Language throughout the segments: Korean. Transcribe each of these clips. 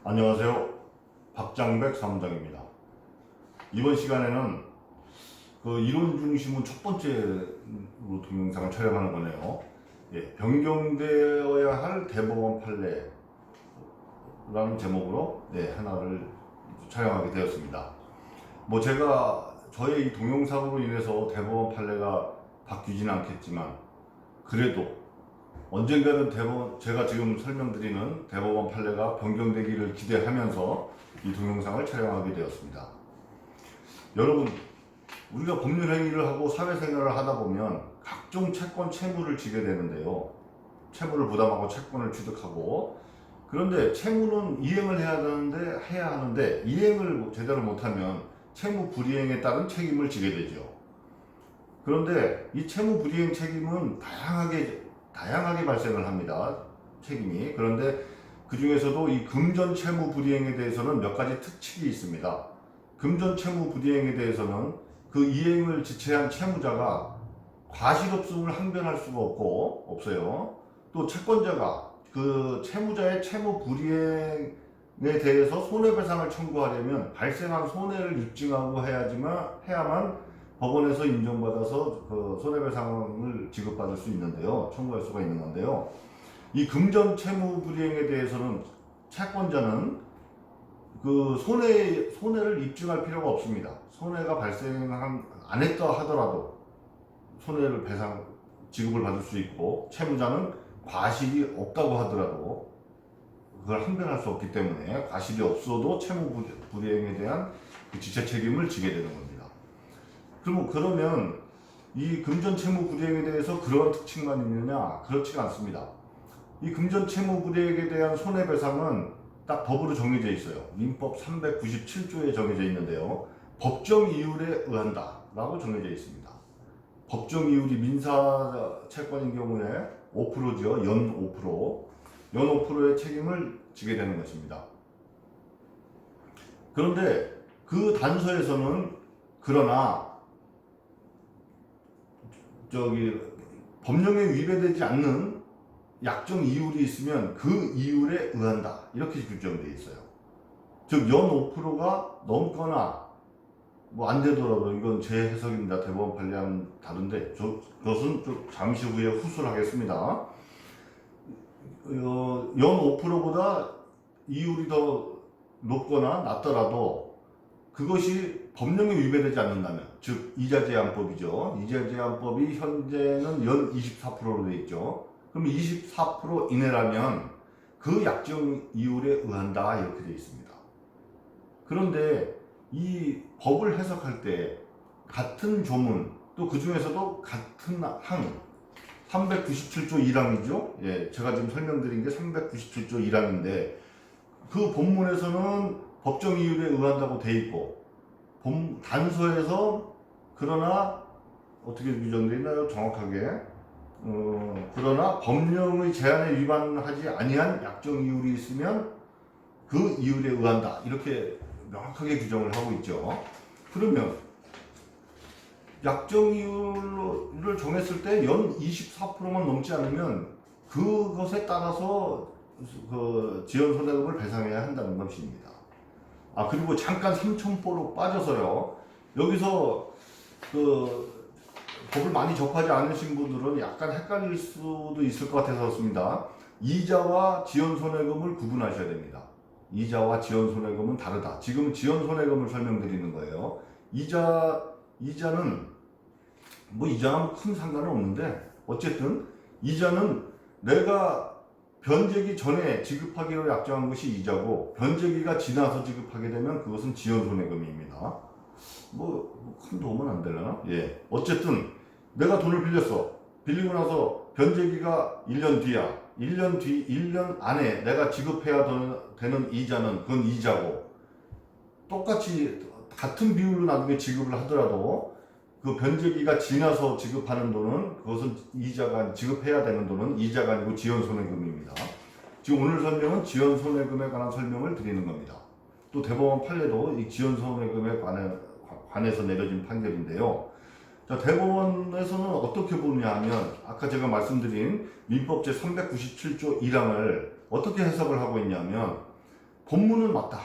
안녕하세요. 박장백 사무장입니다. 이번 시간에는 이론 중심은 첫 번째로 동영상을 촬영하는 거네요. 변경되어야 할 대법원 판례라는 제목으로 하나를 촬영하게 되었습니다. 제가 저의 이 동영상으로 인해서 대법원 판례가 바뀌지는 않겠지만, 그래도 언젠가는 제가 지금 설명드리는 대법원 판례가 변경되기를 기대하면서 이 동영상을 촬영하게 되었습니다. 여러분, 우리가 법률 행위를 하고 사회생활을 하다 보면 각종 채권, 채무를 지게 되는데요. 채무를 부담하고 채권을 취득하고, 그런데 채무는 이행을 해야 하는데 이행을 제대로 못하면 채무 불이행에 따른 책임을 지게 되죠. 그런데 이 채무 불이행 책임은 다양하게 발생을 합니다. 책임이. 그런데 그 중에서도 이 금전 채무 불이행에 대해서는 몇 가지 특칙이 있습니다. 금전 채무 불이행에 대해서는 그 이행을 지체한 채무자가 과실없음을 항변할 수가 없어요. 또 채권자가 그 채무자의 채무 불이행에 대해서 손해배상을 청구하려면 발생한 손해를 입증하고 해야만 법원에서 인정받아서 그 손해배상을 지급받을 수 있는데요. 청구할 수가 있는 건데요. 이 금전 채무 불이행에 대해서는 채권자는 그 손해를 입증할 필요가 없습니다. 손해가 안 했다 하더라도 손해를 지급을 받을 수 있고, 채무자는 과실이 없다고 하더라도 그걸 항변할 수 없기 때문에 과실이 없어도 채무 불이행에 대한 그 지체 책임을 지게 되는 겁니다. 그러면 이 금전 채무 불이행에 대해서 그런 특징만 있느냐? 그렇지가 않습니다. 이 금전 채무 불이행에 대한 손해배상은 딱 법으로 정해져 있어요. 민법 397조에 정해져 있는데요. 법정 이율에 의한다 라고 정해져 있습니다. 법정 이율이 민사 채권인 경우에 5%죠. 연 5%의 책임을 지게 되는 것입니다. 그런데 그 단서에서는 그러나 법령에 위배되지 않는 약정 이율이 있으면 그 이율에 의한다, 이렇게 규정되어 있어요. 즉 연 5%가 넘거나 안 되더라도, 이건 제 해석입니다. 대법원 판례와는 다른데 그것은 좀 잠시 후에 후수를 하겠습니다. 연 5%보다 이율이 더 높거나 낮더라도 그것이 법령에 위배되지 않는다면, 즉 이자제한법이죠. 이자제한법이 현재는 연 24%로 되어 있죠. 그럼 24% 이내라면 그 약정 이율에 의한다, 이렇게 되어 있습니다. 그런데 이 법을 해석할 때 같은 조문, 또 그 중에서도 같은 항, 397조 1항이죠. 제가 지금 설명드린 게 397조 1항인데 그 본문에서는 법정 이율에 의한다고 돼 있고, 단서에서 그러나 어떻게 규정되어 있나요? 정확하게. 그러나 법령의 제한에 위반하지 아니한 약정 이율이 있으면 그 이율에 의한다, 이렇게 명확하게 규정을 하고 있죠. 그러면 약정 이율을 정했을 때 연 24%만 넘지 않으면 그것에 따라서 그 지연 손해금을 배상해야 한다는 것입니다. 그리고 잠깐 삼천포로 빠져서요. 여기서 법을 많이 접하지 않으신 분들은 약간 헷갈릴 수도 있을 것 같아서 그렇습니다. 이자와 지연 손해금을 구분하셔야 됩니다. 이자와 지연 손해금은 다르다. 지금 지연 손해금을 설명드리는 거예요. 이자는 이자는 큰 상관은 없는데, 어쨌든 이자는 내가 변제기 전에 지급하기로 약정한 것이 이자고, 변제기가 지나서 지급하게 되면 그것은 지연손해금입니다. 큰 도움은 안 되려나? 어쨌든 내가 돈을 빌리고 나서 변제기가 1년 뒤야. 1년 안에 내가 지급해야 되는 이자는 그건 이자고, 똑같이 같은 비율로 나중에 지급을 하더라도 그 변제기가 지나서 지급하는 돈은 그것은 지급해야 되는 돈은 이자가 아니고 지연손해금입니다. 지금 오늘 설명은 지연손해금에 관한 설명을 드리는 겁니다. 또 대법원 판례도 이 지연손해금에 관해서 내려진 판결인데요. 자, 대법원에서는 어떻게 보느냐 하면, 아까 제가 말씀드린 민법 제 397조 1항을 어떻게 해석을 하고 있냐면, 본문은 맞다.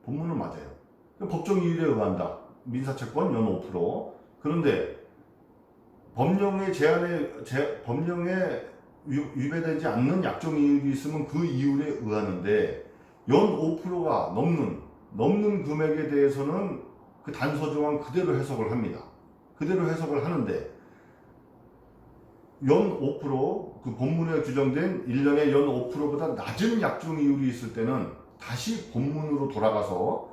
본문은 맞아요. 법정 이율에 의한다. 민사채권 연 5%. 그런데 법령의 법령에 위배되지 않는 약정 이율이 있으면 그 이율에 의하는데 연 5%가 넘는 금액에 대해서는 그 단서 조항 그대로 해석을 합니다. 그대로 해석을 하는데 연 5%그 본문에 규정된 1년에 연 5%보다 낮은 약정 이율이 있을 때는 다시 본문으로 돌아가서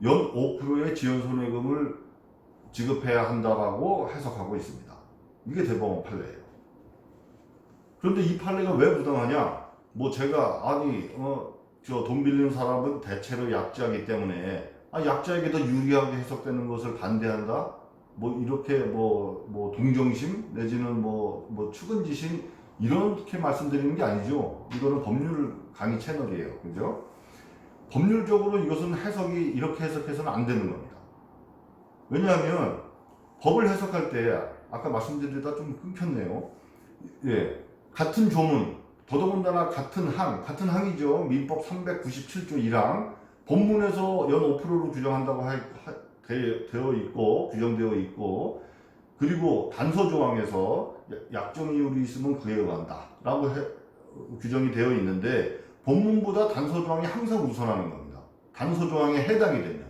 연 5%의 지연손해금을 지급해야 한다라고 해석하고 있습니다. 이게 대법원 판례예요. 그런데 이 판례가 왜 부당하냐? 뭐 제가 아니 저 돈 빌리는 사람은 대체로 약자이기 때문에 약자에게 더 유리하게 해석되는 것을 반대한다? 뭐 이렇게 뭐 동정심 내지는 뭐 측은지심 이렇게 말씀드리는 게 아니죠. 이거는 법률 강의 채널이에요. 그죠? 법률적으로 이것은 해석이 이렇게 해석해서는 안 되는 겁니다. 왜냐하면 법을 해석할 때 아까 말씀드리다 좀 끊겼네요. 예, 같은 조문 더더군다나 같은 항이죠. 민법 397조 1항 본문에서 연 5%로 규정한다고 되어 있고 규정되어 있고 그리고 단서 조항에서 약정 이율이 있으면 그에 의한다 라고 규정이 되어 있는데 본문보다 단서 조항이 항상 우선하는 겁니다. 단서 조항에 해당이 되면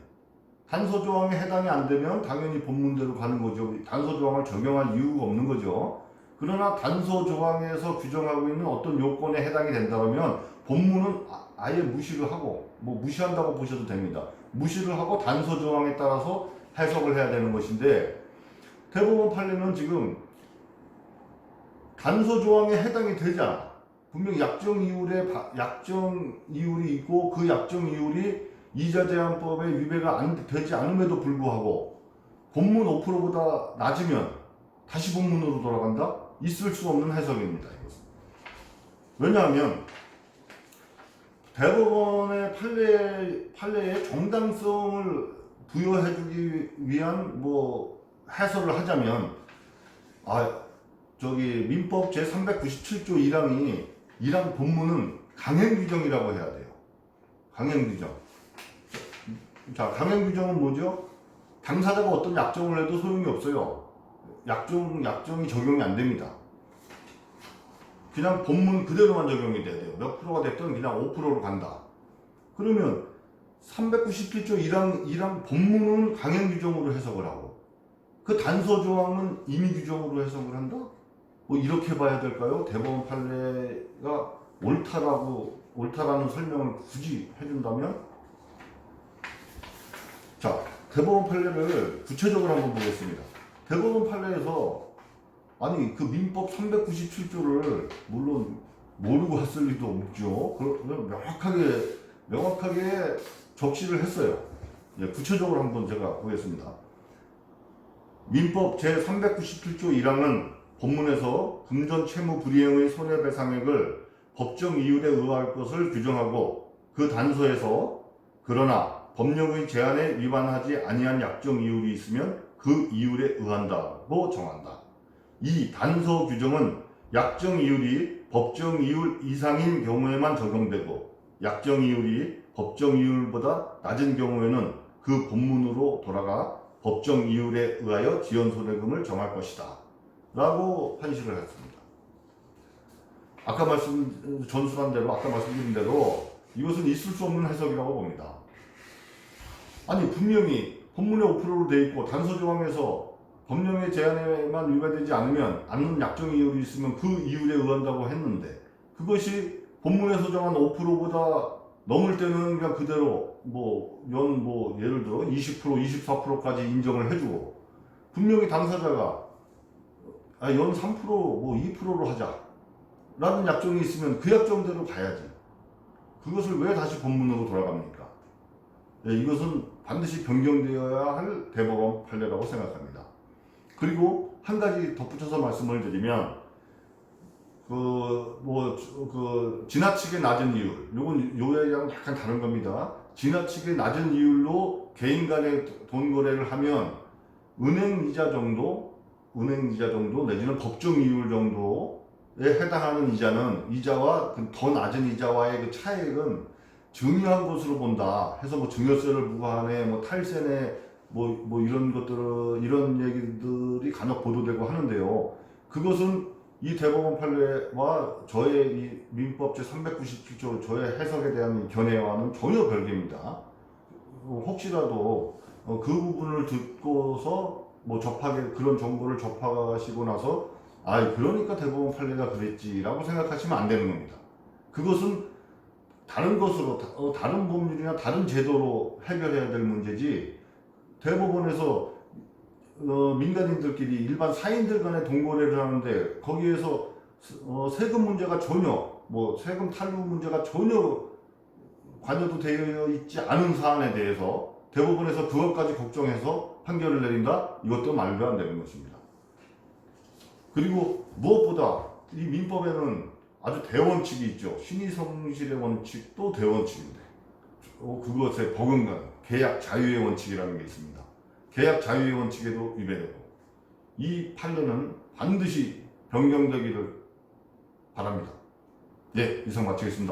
단서 조항에 해당이 안 되면 당연히 본문대로 가는 거죠. 단서 조항을 적용할 이유가 없는 거죠. 그러나 단서 조항에서 규정하고 있는 어떤 요건에 해당이 된다면 본문은 아예 무시를 하고 무시한다고 보셔도 됩니다. 무시를 하고 단서 조항에 따라서 해석을 해야 되는 것인데 대법원 판례는 지금 단서 조항에 해당이 되지 않아. 분명히 약정 이율이 있고 그 약정 이율이 이자제한법에 위배가 되지 않음에도 불구하고 본문 5%보다 낮으면 다시 본문으로 돌아간다? 있을 수 없는 해석입니다. 이것은. 왜냐하면 대법원의 판례에 정당성을 부여해주기 위한 해설을 하자면 민법 제397조 1항 본문은 강행규정이라고 해야 돼요. 강행규정. 자, 강행규정은 뭐죠? 당사자가 어떤 약정을 해도 소용이 없어요. 약정이 적용이 안 됩니다. 그냥 본문 그대로만 적용이 돼야 돼요. 몇 프로가 됐든 그냥 5%로 간다. 그러면 397조 1항 본문은 강행규정으로 해석을 하고 그 단서 조항은 임의규정으로 해석을 한다? 이렇게 봐야 될까요? 대법원 판례가 옳다라는 설명을 굳이 해준다면? 자, 대법원 판례를 구체적으로 한번 보겠습니다. 대법원 판례에서 그 민법 397조를 물론 모르고 왔을 리도 없죠. 명확하게 적시를 했어요. 구체적으로 한번 제가 보겠습니다. 민법 제397조 1항은 본문에서 금전 채무 불이행의 손해배상액을 법정 이율에 의할 것을 규정하고 그 단서에서 그러나 법령의 제한에 위반하지 아니한 약정 이율이 있으면 그 이율에 의한다고 정한다. 이 단서 규정은 약정 이율이 법정 이율 이상인 경우에만 적용되고 약정 이율이 법정 이율보다 낮은 경우에는 그 본문으로 돌아가 법정 이율에 의하여 지연손해금을 정할 것이다 라고 판시를 했습니다. 아까 말씀드린 대로 이것은 있을 수 없는 해석이라고 봅니다. 분명히 본문에 5%로 되어 있고 단서 조항에서 법령의 제한에만 위배되지 않는 약정 이율이 있으면 그 이율에 의한다고 했는데 그것이 본문에서 정한 5%보다 넘을 때는 그냥 그대로 예를 들어 20%, 24%까지 인정을 해주고 분명히 당사자가 연 3%, 2%로 하자 라는 약정이 있으면 그 약정대로 가야지. 그것을 왜 다시 본문으로 돌아갑니까? 이것은 반드시 변경되어야 할 대법원 판례라고 생각합니다. 그리고 한 가지 덧붙여서 말씀을 드리면 지나치게 낮은 이율, 요거랑 약간 다른 겁니다. 지나치게 낮은 이율로 개인 간의 돈 거래를 하면 은행 이자 정도 내지는 법정 이율 정도에 해당하는 이자와 더 낮은 이자와의 그 차액은 증여한 것으로 본다 해서 뭐 증여세를 부과하네, 뭐 탈세네, 뭐 이런 것들은 이런 얘기들이 간혹 보도되고 하는데요. 그것은 이 대법원 판례와 저의 이 민법 제 397조 저의 해석에 대한 견해와는 전혀 별개입니다. 혹시라도 그 부분을 듣고서 뭐 그런 정보를 접하시고 나서 그러니까 대법원 판례가 그랬지라고 생각하시면 안 되는 겁니다. 그것은 다른 것으로 다른 법률이나 다른 제도로 해결해야 될 문제지, 대법원에서 민간인들끼리 일반 사인들 간에 동거래를 하는데 거기에서 세금 문제가 전혀 세금 탈루 문제가 전혀 관여도 되어 있지 않은 사안에 대해서 대법원에서 그것까지 걱정해서 판결을 내린다? 이것도 말도 안 되는 것입니다. 그리고 무엇보다 이 민법에는 아주 대원칙이 있죠. 신의성실의 원칙도 대원칙인데 그것에 버금가는 계약 자유의 원칙이라는 게 있습니다. 계약 자유의 원칙에도 위배되고, 이 판례는 반드시 변경되기를 바랍니다. 예, 이상 마치겠습니다.